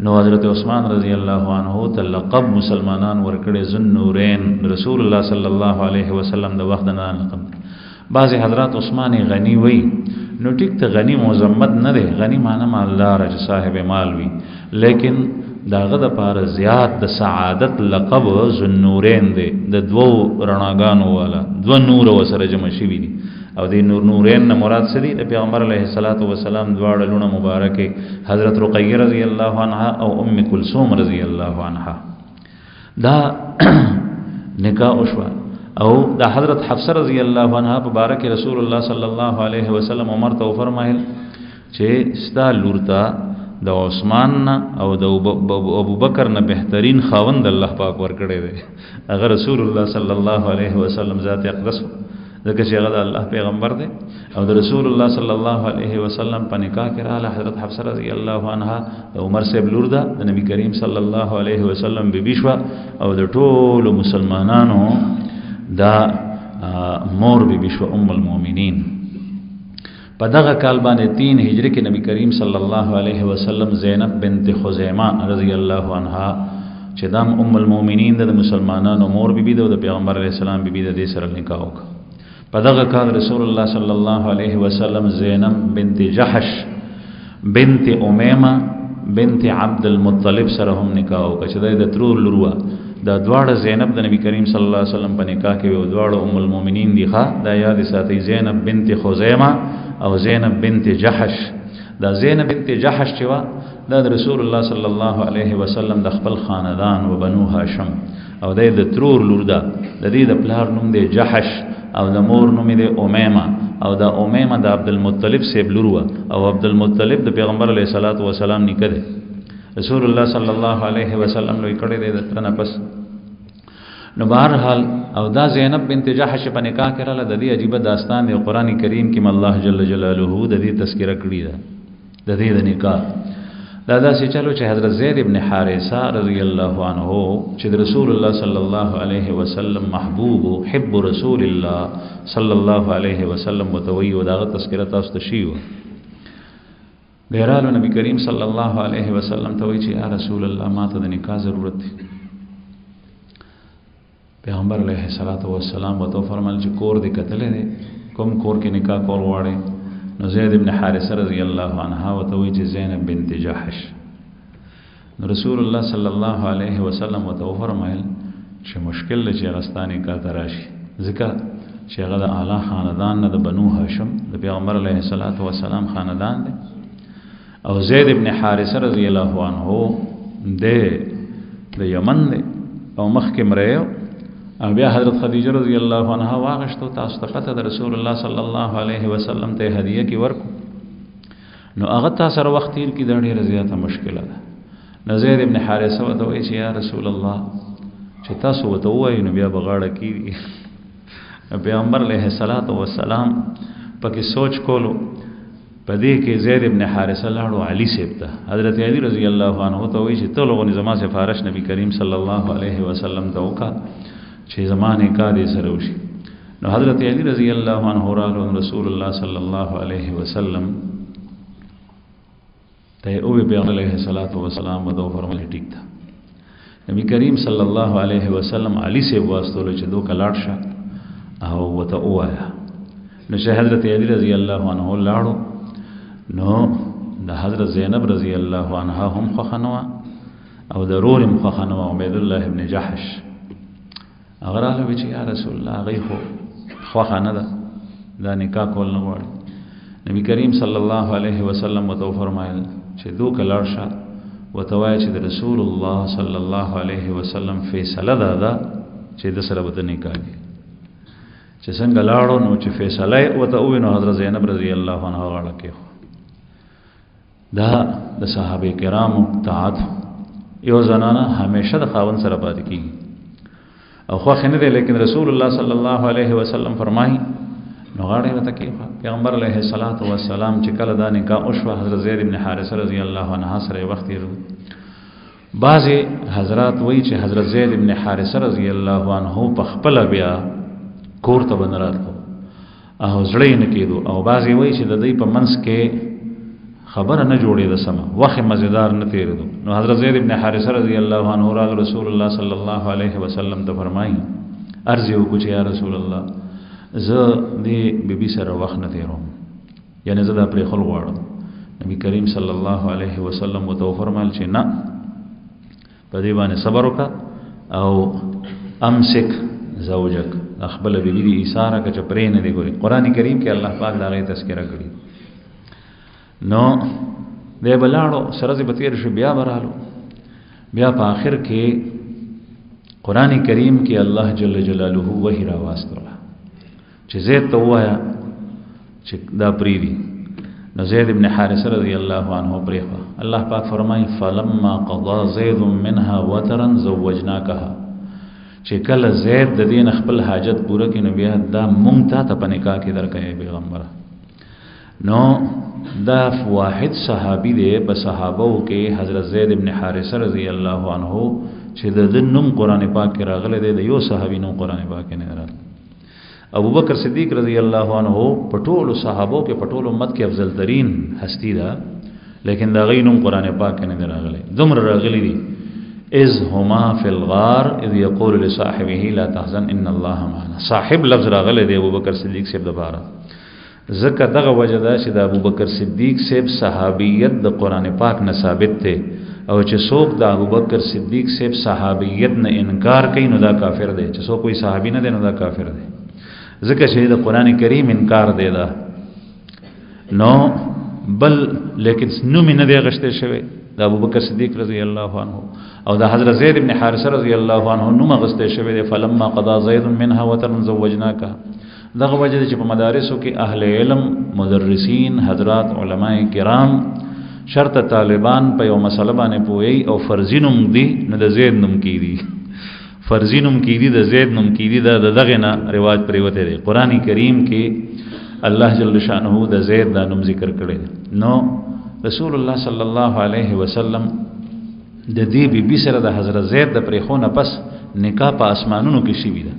نو حضرت عثمان رضی الله عنه ته لقب مسلمانان ورکړي ذوالنورین رسول الله صلی الله علیه وسلم د وخت نه لقب بعض حضرات عثمان غنی وی نو ټیک ته غنی مزمت نه دی غنی معنی مالدار چې صاحب مال وی لیکن داغه د پاره زیات د سعادت لقب ذوالنورین دی د دوو رڼاګانو والا دو نور وسره جمع شوی دي او د نورین نه مراد څه دي د پیغمبر علیه الصلاۃ والسلام دواړه لونه مبارکه حضرت رقیه رضی الله عنها او ام کلثوم رضی الله عنها دا نکاح وشو او دا حضرت حفصه رضی الله عنها مبارک رسول الله صلی الله علیه وسلم عمر ته فرمایل چې ستا لورتا د عثمان او د ابوبکر نه بهترین خاوند الله پاک ورکړی دی هغه رسول الله صلی الله علیه وسلم ذات اقدس ځکه چې هغه د الله پیغمبر دی او د رسول الله صلی الله علیه وسلم په نکاح کې رااله حضرت حفصه رضی الله عنها د عمر صاحب لور ده د نبی کریم صلی الله علیه وسلم بیبي شوه او د ټولو مسلمانانو دا مور بیبي شوه ام المؤمنین په دغه کال باندې 3 هجری کې نبی کریم صلی الله علیه وسلم زینب بنت خزیمه رضی الله عنها چې دام ام المؤمنین د مسلمانانو مور بیبي ده او د پیغمبر علیه السلام بیبي د دې سره نکاح وکړ په دغه کال رسول الله صلی الله علیه وسلم زینب بنت جحش بنت امیمه بنت عبد المطلب سره هم نکاح وکړ چې د ترور لوروا دا دواړه زینب د نبی کریم صلی الله علیه وسلم په نکاح کې او دواړه ام المؤمنین دي ښا دا یاد ساتي زینب بنت خزیمه او زینب بنت جحش دا زینب بنت جحش چې وا دا رسول الله صلی الله علیه وسلم د خپل خاندان و بنو هاشم او د ترور لور ده د دې د پلار نوم دی جحش او د مور نوم دی امیمه او د امیمه د عبد المطلب سیب لور او عبد المطلب د پیغمبر علیه الصلاۃ والسلام نیکه دی رسول الله صلی الله علیه وسلم لوی کړی دی د ترنه پس نو بهرحال او دا زینب بنت جحش په نکاح کې رااله د دې عجیب داستان دی قران کریم کې الله جل جلاله د دې تذکرہ کړی ده د دې د نکاح دا چې چلو چې حضرت زید ابن حارثه رضی الله عنه چې رسول الله صلی الله علیه وسلم محبوب حب رسول الله صلی الله علیه وسلم متوي او دا تذکرہ تاسو ته شی و بیرالو نبی کریم صلی الله علیه وسلم ته وی چې یا رسول الله ما ته د نکاح ضرورت دی پیغمبر علیه الصلاۃ والسلام وته فرمایل چې کور دې کتلې دي کوم کور کې نکاح کول غواړي نو زید ابن حارثه رضی الله عنها وته وی چې زینب بنت جحش نو رسول الله صلی الله علیه وسلم وته فرمایل چې مشکل چې غستانی کا تراشي ځکه چې هغه د اعلی خاندان نه د بنو هاشم د پیغمبر علیه الصلاۃ والسلام خاندان دی او زید ابن حارثه رضی الله عنه د یمن دی او مخکې مریو او بیا حضرت خدیجه رضی الله عنها واغشتو تاسو ته پته د رسول الله صلی الله علیه وسلم ته هدیه کی ورکو نو هغه تاسو سره وخت تیر کی د ډیره زیاته مشکله ده نو زید ابن حارثه وته وی چې یا رسول الله چې تاسو وته وایو نو بیا بغاړه کیږي. پیغمبر علیه الصلاۃ والسلام پکې سوچ کولو، پدې کې زید ابن حارثه لاړو علی سیب ته، حضرت علی رضی الله عنه ته وایي چې ته لوګو نظام سفارش نبی کریم صلی الله علیه وسلم ته وکا چې زمانه کا دې سره وشي. نو حضرت علی رضی الله عنه راغلو رسول الله صلی الله علیه وسلم ته او پیغمبر علیه الصلاۃ والسلام ودو فرمایي ټیک ده. نبی کریم صلی الله علیه وسلم علی سیب واستول چې دوه کلاټ شه او وته وایا. نو چې حضرت علی رضی الله عنه لاړو نو د حضرت زینب رضی الله عنها هم خخنوا او د رورم خخنوا عبید الله ابن جحش. اغراله وی چې یا رسول الله غي خو خانه ده دا نکاح کول نه غواړي. نبی کریم صلی الله علیه وسلم وته فرمایل چې دوه کلار شه وتوای چې د رسول الله صلی الله علیه وسلم فیصله ده چې د سره وته نکاح کی. چې څنګه لاړو نو چې فیصله وته او نو حضرت زینب رضی الله عنها غاړه کې دا د صحابه کرامو طاعت. یو زنانه همیشه د خاوند سره پاتې کیږي او خو خنه ده، لیکن رسول الله صلی الله علیه وسلم فرمایي نو غاړه وته کې پیغمبر علیه الصلاۃ والسلام چې کله دا نکاح او شو حضرت زید ابن حارثه رضی الله عنه سره وخت یې بعضی حضرات وایي چې حضرت زید ابن حارثه رضی الله عنه په خپل بیا کور ته بنراتلو او زړې نه کېدو، او بعضی وایي چې د دې په منځ کې خبره نه جوړې ده سم وخت مزیدار نه تیرېدو. نو حضرت زید ابن حارثه رضی الله عنه راغ رسول الله صلی الله علیه وسلم ته فرمایي عرض وکړ چې یا رسول الله زه دې بیبي سره وخت نه تیروم، یعنی زه دا پرې خل غواړم. نبی کریم صلی الله علیه وسلم وته فرمایل چې نه په دې باندې صبر وکړه او امسک زوجک خپل بیبي دې ایثار کړه چې پرې نه دی. ګوري قران کریم کې الله پاک دا غي تذکرہ کړی. نو دی بلاړو سره زی بتیر شو بیا برالو بیا په آخر کې قران کریم کې الله جل جلاله وحی را واستولا چې زید ته وایا چې دا پریدي. نو زید ابن حارثه رضی الله عنه پریخه الله پاک فرمای فلما قضا زید منها وترا زوجناکها چې کله زید د دین خپل حاجت پوره کړي نو بیا دا مونږ ته په نکاح کې درکې پیغمبر. نو دا واحد صحابی دی په صحابو کې حضرت زید ابن حارثه رضی الله عنه چې د نوم قران پاک کې راغلی دی، د یو صحابي نوم قران پاک کې نه راغلی. ابو بکر صدیق رضی الله عنه په ټولو صحابو کې په ټولو امت کې افضل ترین هستی ده، لیکن دا غي نوم قران پاک کې نه راغلی. دومره راغلی دی اذ هما فی الغار اذ یقول لصاحبه لا تحزن ان الله معنا. صاحب لفظ راغلی دی ابو بکر صدیق صاحب د بارا ذکر دغه وجدا چې د ابو بکر صدیق صاحب صحابیت د قران پاک نه ثابت ته، او چې څوک د ابو بکر صدیق صاحب صحابیت نه انکار کوي نو دا کافر دی. چې څوک کوئی صحابي نه دی نو دا کافر دی، ځکه چې د قران کریم انکار دی دا نو بل لیکن نو نه دی غشته شوی د ابو بکر صدیق رضی الله عنه او د حضرت زید ابن حارثه رضی الله عنه نو غشته شوی دی. فلما قضا زید منها وتر زوجناک. دغه وجه چې په مدارسو کې اهل علم مدرسین حضرات علماء کرام شرط طالبان په یو مسله باندې پوي او فرضی نوم دی نه د زید نوم کی دی، فرضی نوم کی دی د زید نوم کی دی دا دغه نه رواج پریوته دی. قران کریم کې الله جل شانه د زید دا نوم ذکر کړی. نو رسول الله صلی الله علیه وسلم د دې بیبي سره د حضرت زید د پرېخونه پس نکاح په اسمانونو کې شوی ده.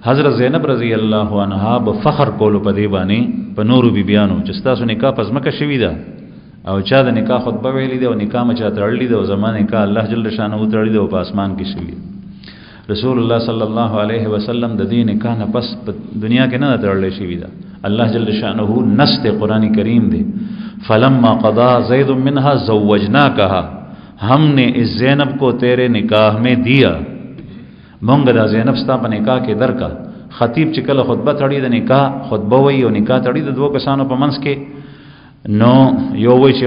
حضرت زینب رضی الله عنها به فخر کولو په دی باندې په نورو بیبیانو چې تاسو نکاح پس مکه شوی ده او چا د نکاح خطبه ویلې ده او نکاح مچا تړلې ده او زمانه کا الله جل شانه تړلې ده او په اسمان کې شوی. رسول الله صلی الله علیه وسلم د دې نکاح نه پس په دنیا کې نه تړلې شوی ده. الله جل شانه نست قرآن کریم دی فلما قضا زید منها زوجناکها، ہم نے اس زینب کو تیرے نکاح میں دیا. مونږ د زینب ستا په نکاح کې درکا. خطیب چې کله خطبه تړي د نکاح خطبه وایي او نکاح تړي د دوه کسانو په منځ کې، نو یو وایي چې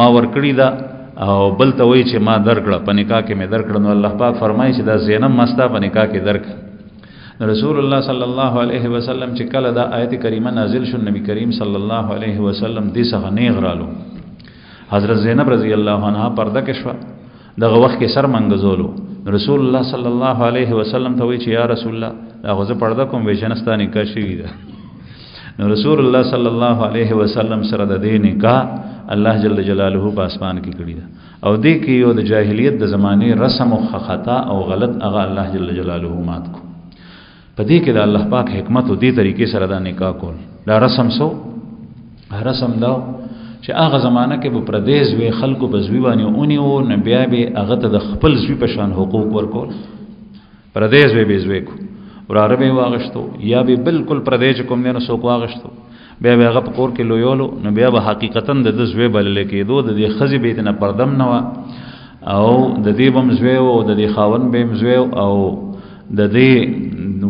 ما ورکړی دا او بل ته وایي چې ما درکړه په نکاح کې مې درکړه. نو الله پاک فرمایي چې دا زینب مستا په نکاح کې درک. رسول الله صلی الله علیه وسلم چې کله دا آیت کریمه نازل شو نبی کریم صلی الله علیه وسلم دې څخه نیغ رالو. حضرت زینب رضی الله عنها پرده کې شو. دغه وخت کې سر منګزولو. رسول الله صلی الله علیه وسلم ته وی چې یا رسول الله هغه زه پرده کوم وی جنستا نکاح شوی ده. نو رسول الله صلی الله علیه وسلم سره د دې نکاح الله جل جلاله په اسمان کې کړی ده. او دې کې یو د جاهلیت د زمانه رسم او خطا او غلط هغه الله جل جلاله مات کو. په دې کې د الله پاک حکمت او دې طریقې سره دا نکاح کول. دا رسم سو رسم دا چې هغه زمانہ کې په پردیس وی خلکو بزوی باندې اونې او نبي به هغه ته د خپل زوی په شان حقوق ورکول. پردیس وی بزوی کو وراره به واغشتو یا به بالکل پردیس کوم نه سو واغشتو بیا به هغه په کور کې لویولو نو بیا به حقیقتا د زوی بلل کېدو د دې خزي بیت نه پردم نه او د دې بم زوی او د دې خاون به زوی او د دې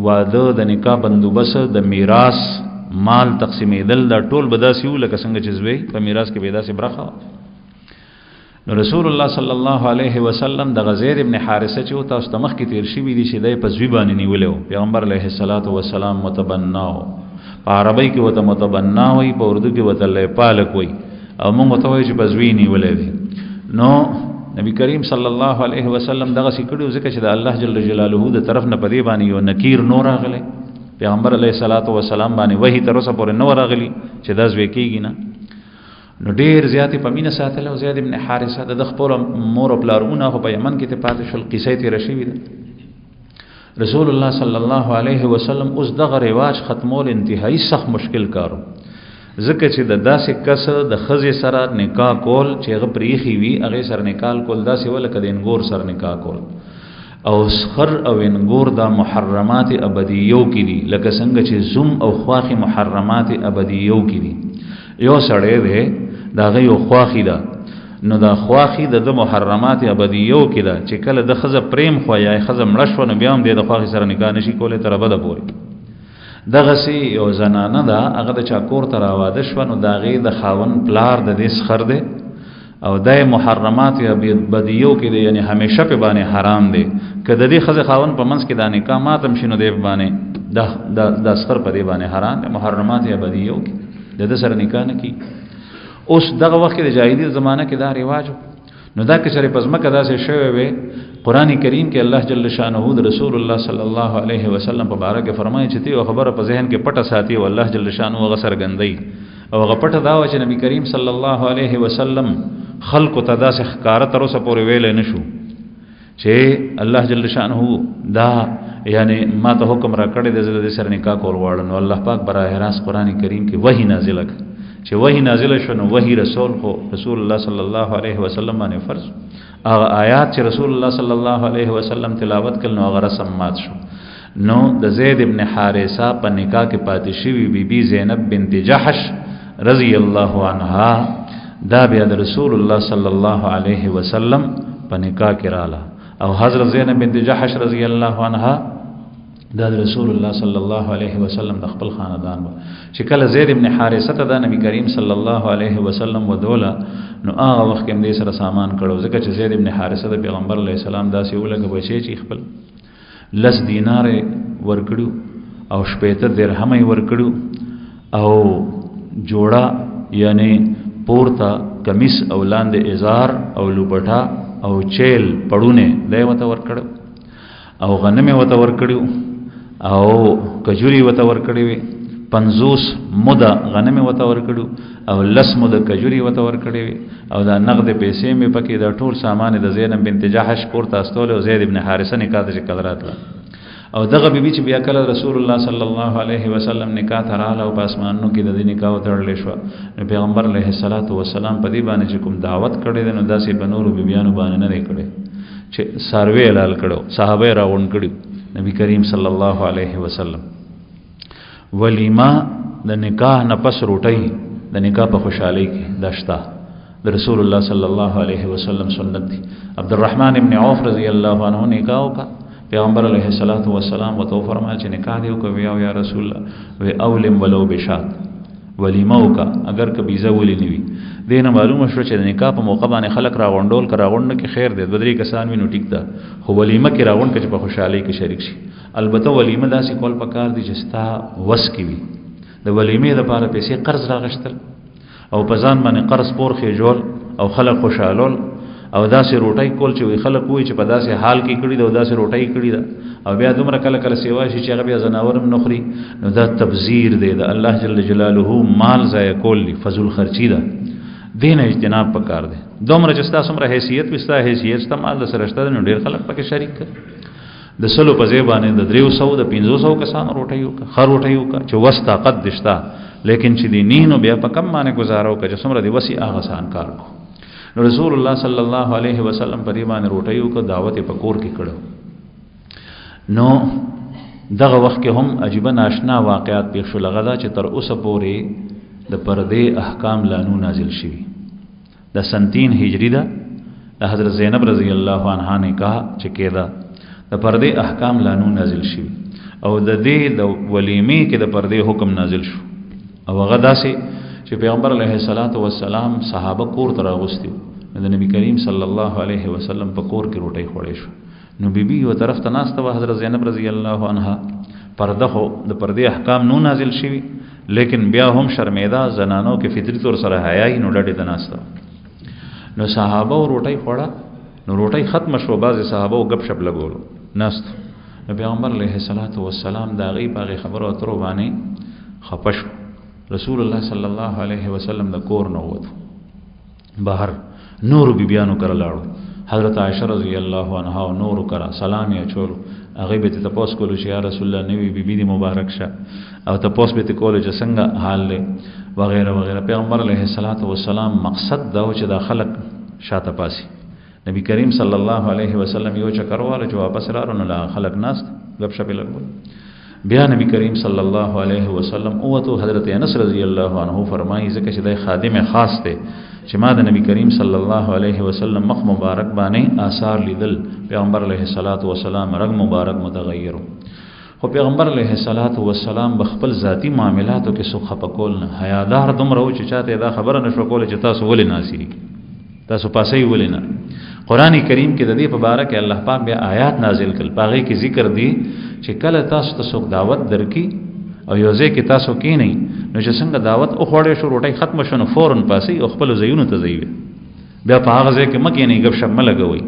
واده د نکاح بندوبس د میراث مال تقسیمېدل دا ټول بداسي و لکه څنګه چې زوی په میراث کې بداسي برخه. نو رسول الله صلی الله علیه وسلم د غزیر ابن حارثه چې تاسو تمخ کې تیر شي وی دي چې د په زوی باندې نیولو پیغمبر علیه الصلاۃ والسلام متبناو په عربی کې وته متبنا وي په اردو کې وته لپالک وي او موږ ته وایو چې په زوی نیولې دي. نو نبی کریم صلی الله علیه وسلم دغه سکړو ځکه چې د الله جل جلاله د طرف نه پدې باندې یو نکیر نور راغله پیغمبر علیه الصلاۃ والسلام باندې وਹੀ تر اوسه پورې نور راغلی چې دا زوی کېږي نه. نو ډیر زیاتې پمینه ساتل او زیاد ابن حارثه د خپل مور او پلارونه په یمن کې ته پاتې شول قصې ته رشي ده. رسول الله صلی الله علیه وسلم اوس دغه رواج ختمول انتهایی سخت مشکل کارو ځکه چې د داسې کس د خزې سره نکاح کول چې هغه پریخي وي هغه سره نکاح کول داسې ولکه د انګور سره نکاح کول او سخر او انګور دا محرمات ابدیو کې دي لکه څنګه چې زوم او خواخي محرمات ابدیو کې دي. یو سړی دی دا غي خواخي ده نو دا خواخي د محرمات ابدیو کې ده چې کله د خزه پریم خو یا خزه مړ شو نو بیا هم د خواخي سره نکاح نشي کولای تر ابد پورې. دغه سي یو زنانه ده هغه د چا کور تر واده شو نو دا غي د خاون پلار د دې سخر ده او د محرمات ابدیو کې ده یعنی همیشه په باندې حرام ده. کله دې خزه خاون په منځ کې د نکاح ماتم شنو دی باندې د سخر په دې باندې حرام ده. محرمات ابدیو کې د سره نکاح نه کی. اوس دغه وخت د جاهلیت زمانہ کې دا رواج نو دا کچره پزماکه داسې شوی وي. قران کریم کې الله جل شانه د رسول الله صلی الله علیه وسلم په باره کې فرمایي چې تی خبره په ذهن کې پټه ساتي او الله جل شانه غسر غندي او غپټه دا و چې نبی کریم صلی الله علیه وسلم خلق ته داسې ښکارا تر اوسه پورې ویل نه شو چې الله جل شانه دا یعنی ما ته حکم را کړی د سره نکاح کول غواړم نو الله پاک براه راست قران کریم کې وحی نازل کړ چې وحی نازل شونه وحی رسول خو رسول الله صلی الله علیه وسلم باندې فرض هغه آیات چې رسول الله صلی الله علیه وسلم تلاوت کړي نو هغه رسم مات شو. نو د زید ابن حارثه په نکاح کې پاتې شوی بیبي زینب بنت جحش رضی الله عنها دا بیا د رسول الله صلی الله علیه وسلم په نکاح کې رااله او حضرت زینب بنت جحش رضی الله عنها دا رسول الله صلی الله علیه وسلم د خپل خاندان چې کله زید ابن حارثه ته د نبی کریم صلی الله علیه وسلم ودوله نو هغه وخت کې دې سره سامان کړو ځکه چې زید ابن حارثه د پیغمبر علیه السلام داسې ولګه بچی چې خپل 10 دینار ورکړو او 70 درهم ورکړو او جوړه یعنی پورته کمیس او لاندې ازار او لوپټا او چیل پړونه دې وته ورکړو او غنم وته ورکړو او کجوري وته ورکړي 50 مده غنم وته ورکړو او 10 مده کجوري وته ورکړي او دا نقد پیسې مې پکې دا ټول سامان د زینب بنت جحش پورته استول او زید ابن حارثه نکاح ته قدرات او دغه بیبي چې بیا کله رسول الله صلی الله علیه وسلم نکاح تراله او پاسمانو کې د دې نکاح وتړل شو پیغمبر علیه الصلاۃ والسلام په دې باندې چې کوم دعوت کړي نو داسې بنورو بیبيانو باندې نه کړي چې سروي اعلان کړو صحابه راوون کړي نبی کریم صلی الله علیه وسلم ولیما د نکاح نه پس روټي د نکاح په خوشحالي کې دشتا د رسول الله صلی الله علیه وسلم سنت دي. عبدالرحمن ابن عوف رضی الله عنه نکاح کا پیغمبر علیه الصلاۃ والسلام وتو فرمایل چې نکاح دیو کوي او یا رسول الله و اولم ولو بشات ولیما وکا اگر کبیزه ولی نیوی دینه معلومه شو چې د نکاح په موقع باندې خلک راغونډول کراغونډ کې خیر دی بدري کسان وینو ټیک ده خو ولیمه کې راغونډ کې په خوشحالي کې شریک شي. البته ولیمه داسې کول پکار دي چې ستا وس کې وي د ولیمې لپاره پیسې قرض راغشتل او په ځان باندې قرض پور خېجول او خلک خوشالول او داسې روټۍ کول چې خلک وایي چې په داسې حال کې کړي دا او داسې روټۍ کړي دا او بیا دومره کله کله سیوا شي چې هغه بیا زناورم نخري نو دا تبذیر دی د الله جل جلاله مال ضایع کول دی فضل خرچی ده دین اجتناب پکار دی دومره چې تاسو مره حیثیت وستا حیثیت استعمال د سرشتہ نو ډیر خلک پکې شریک کړي د سلو په ځای باندې د 300 د 500 کسان روټۍ وکړه خر روټۍ وکړه چې وستا قد دشتا لیکن چې دی نینو بیا په کم باندې گزارو که چې څومره دی وسی هغه سان کار کو نو رسول الله صلی الله علیه وسلم په دې باندې روټۍ وکړه دعوت په کور کې کړو نو دغه وخت کې هم عجیب ناشنا واقعات پیښ شول غدا چې تر اوسه پورې د پردې احکام لانو نازل شوي د 3 هجری ده د حضرت زینب رضی الله عنها نے کہا چې کېدا د پردې احکام لانو نازل شوي او د دې د ولیمې کې د پردې حکم نازل شو او هغه داسې چې پیغمبر علیه الصلاۃ والسلام صحابه کور ته راغوستي د نبی کریم صلی الله علیه وسلم په کور کې روټۍ خوړې شو نو بیبي یو طرف ته ناسته و حضرت زینب رضی الله عنها پرده خو د پردې احکام نو نازل شوي لیکن بیا هم شرمیدا زنانو کې فطری طور سره حیاي نو ډډې ته ناسته نو صحابه روټۍ خوړه نو روټۍ ختم شو بعض صحابه غب شپ لګولو ناست نو پیغمبر علیه الصلاۃ والسلام دا غي باغ خبرو اترو باندې خپش رسول الله صلی الله علیه وسلم د کور نه وته بهر نور بیبیانو کړه لاړو حضرت عائشہ رضی الله عنها نور کړه سلام یې چولو هغه به تاسو کولو چې یا رسول الله نبی بیبی دی مبارک شه او تاسو به کولو چې څنګه حال له وغیرہ وغیرہ پیغمبر علیه الصلاۃ والسلام مقصد دا چې دا خلق شاته پاسي نبی کریم صلی الله علیه وسلم یو چکر واله چې واپس راغلو لا خلق ناست غب شپ لګول بیا نبی کریم صلی الله علیه وسلم او تو حضرت انس رضی الله عنه فرمایي ځکه چې د خادم خاص ته چې ما د نبی کریم صلی الله علیه وسلم مخ مبارک باندې آثار لیدل پیغمبر علیه الصلاۃ والسلام رنگ مبارک متغیر خو پیغمبر علیه الصلاۃ والسلام بخپل ذاتی معاملاتو کې سوخه پکول نه حیادار دومره و چې چاته دا خبره نشو کول چې تاسو ولې ناسری تاسو پاسې ولې نه قران کریم کې د دې په اړه کې الله پاک بیا آیات نازل کړل پاغه کې ذکر دی چې کله تاسو ته څوک دعوت درکې او یو ځای کې تاسو کې نه نو چې څنګه دعوت او خوړې شو روټۍ ختم شونه فورن پاسې او خپل زینو ته ځي بیا په هغه ځای کې مکه نه غب شپ ملګوي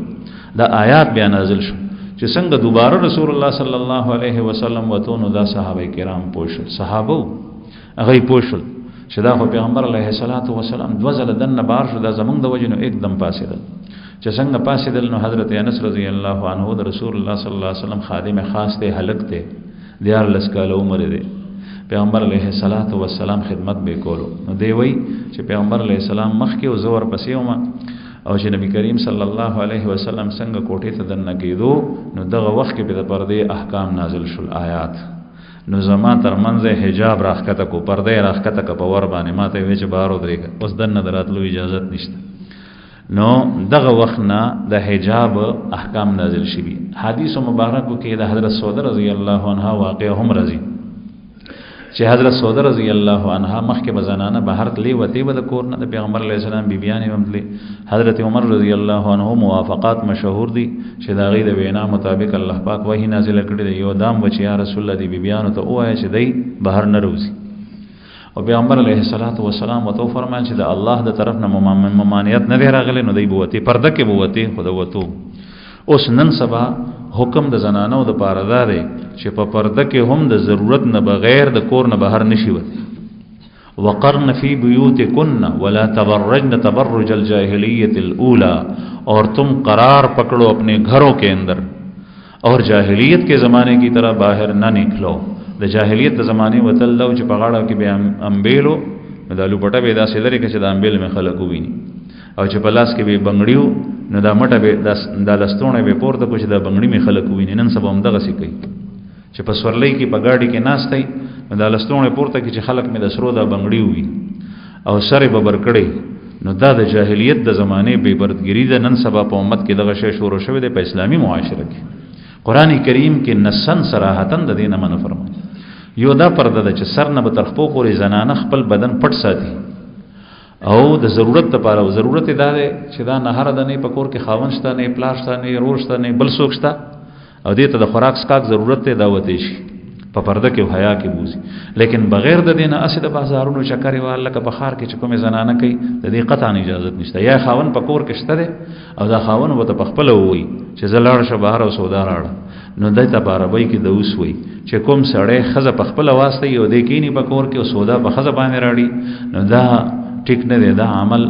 دا آیات بیا نازل شو چې څنګه دوباره رسول الله صلی الله علیه وسلم وته نو دا صحابه کرام پوښل صحابه هغه پوښل چې دا خو پیغمبر علیه الصلاۃ والسلام دوزل دنه بار شو دا زمونږ د وجنو एकदम پاسې ده چې څنګه پاسې دل نو حضرت انس رضی الله عنه د رسول الله صلی الله علیه وسلم خادم خاص ته حلق ته دیار لسکال عمر دی پیغمبر علیه الصلاۃ والسلام خدمت به کولو نو دی وی چې پیغمبر علیه السلام مخ کې او زور پسې ومه او چې نبی کریم صلی الله علیه وسلم څنګه کوټې ته دنه کېدو نو دغه وخت کې به پردې احکام نازل شول آیات نو زما تر منځ حجاب راخکته کو پردې راخکته کو په ور باندې ماته وی چې بارو درېګه اوس دنه دراتلو اجازه نشته نو دغه وخت نه د حجاب احکام نازل شوي حدیث مبارکو کې د حضرت سوده رضی الله عنها واقع هم راځي چې حضرت سوده رضی الله عنها مخکې بزنانه بهر تلی وتی به د کور نه د پیغمبر علیه السلام بیبیان هم تلی حضرت عمر رضی الله عنه موافقات مشهور دي چې دا غي د وینا مطابق الله پاک وحی نازل کړی دی یو دام و چې یا رسول الله دی بیبیانو ته وایي چې دی بهر نه روزي او پیغمبر علیه الصلاۃ والسلام وتو فرمایي چې د الله د طرف نه ممانعت نه دی راغلی نو دی بوته پرده کې بوته خود وته اوس نن سبا حکم د زنانو د پاره ده چې په پرده کې هم د ضرورت نه بغیر د کور نه بهر نشي وته وقرن فی بیوتکن ولا تبرجن تبرج الجاہلیت الاولى اور تم قرار پکڑو اپنے گھروں کے اندر اور جاہلیت کے زمانے کی طرح باہر نہ نکلو د جاهلیت د زمانه وتل لو چې په غاړه کې به امبیلو د لوپټه به دا سیدري کې چې د امبیل می خلق ویني او چې په لاس کې به بنگړیو نو دا مټه به د لستونه به پورته کو چې د بنگړی می خلق ویني نن سبا هم دغه سې کوي چې په سورلۍ کې په گاډي کې ناشتای د لستونه پورته کې چې خلق می د سرو د بنگړی وي او سره به برکړي نو دا د جاهلیت د زمانه به بردګری د نن سبا په امت کې دغه شی شروع شوی د په اسلامي معاشره کې قران کریم کې نصن صراحتن د دینه منو فرمایي یو دا پرده ده چې سر نه به تر خپو پورې زنانه خپل بدن پټ ساتي او د ضرورت لپاره او ضرورت دا ده چې دا نهر د نه پکور کې خاون شته نه پلاش شته نه روش شته نه بل څوک شته او دې ته د خوراک سکاک ضرورت ته دعوت شي په پرده کې حیا کې بوزي. لیکن بغیر د دینه اسد بازارونو چکرې واله که بخار کې چې کومه زنانه کوي د دې قطعا اجازه نشته. یا خاون په کور کې شته او دا خاون وته په خپل وي چې زلاړ شه بهر او سودا راړه، نو دای ته عربی کې د اوس وي چې کوم سړی خزه په خپل واسطه یو د کینی په کور کې او سودا په خزه باندې راړي، نو دا ټیک نه دی. دا عمل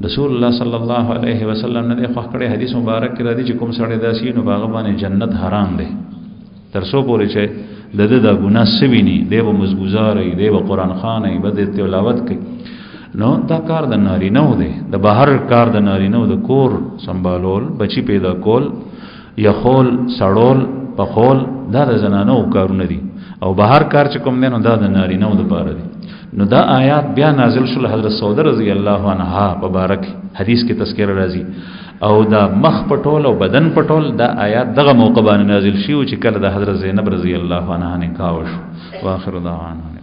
رسول الله صلی الله علیه وسلم نه خو کړي. حدیث مبارک کې راځي چې کوم سړی داسي نو باغ باندې جنت حرام دی تر څو پورې چې د ګناه سویني دی به مزګزاري دی به قران خانه به د تلاوت کوي. نو دا کار د ناری نه و دی، د بهر کار د ناری نه و. د کور سنبالول، بچی پیدا کول، یخول، سړول، پخول دا د زنانو کارونه دي او بهر کار چې کوم دی نو دا د ناری نه و د پاره دي. نو دا آیات بیا نازل شول حضرت سوده رضی الله عنها مبارک حدیث کې تذکرہ راځي او دا مخ پټول او بدن پټول دا آیات دغه موقع باندې نازل شي چې کله د حضرت زینب رضی الله عنها نکاح وشو. واخر دعوانا